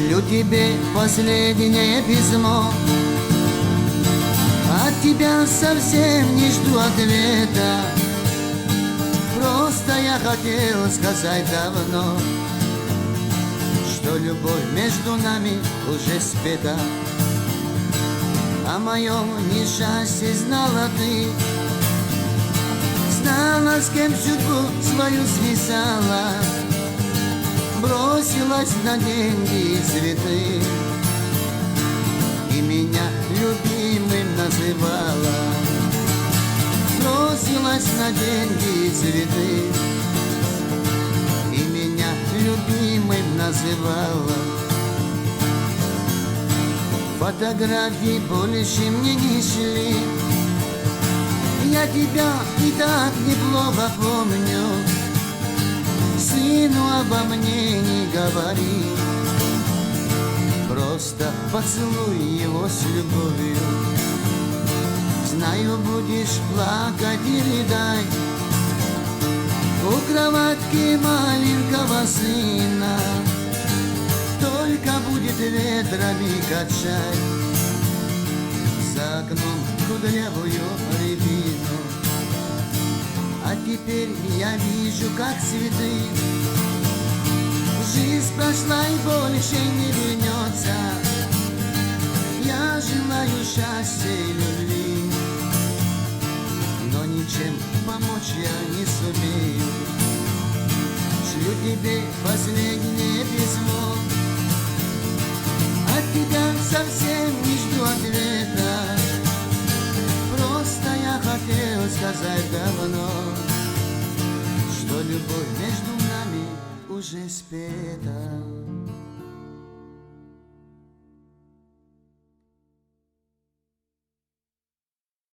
Шлю тебе последнее письмо. От тебя совсем не жду ответа. Просто я хотел сказать давно, что любовь между нами уже спета. О моем несчастье знала ты, знала, с кем судьбу свою связала, бросилась на деньги и цветы и меня любимым называла. Бросилась на деньги и цветы и меня любимым называла. Фотографии больше мне не шли, я тебя и так неплохо помню. Сыну обо мне не говори, просто поцелуй его с любовью. Знаю, будешь плакать и рыдать у кроватки маленького сына, только будет ветрами качать за окном кудрявую рябину. А теперь я вижу, как цветы, жизнь прошла и больше не вернется. Я желаю счастья и любви, но ничем помочь я не сумею. Шлю тебе последнее письмо. От тебя совсем не жду ответа. Просто я хотел сказать давно, что любовь между нами уже спета.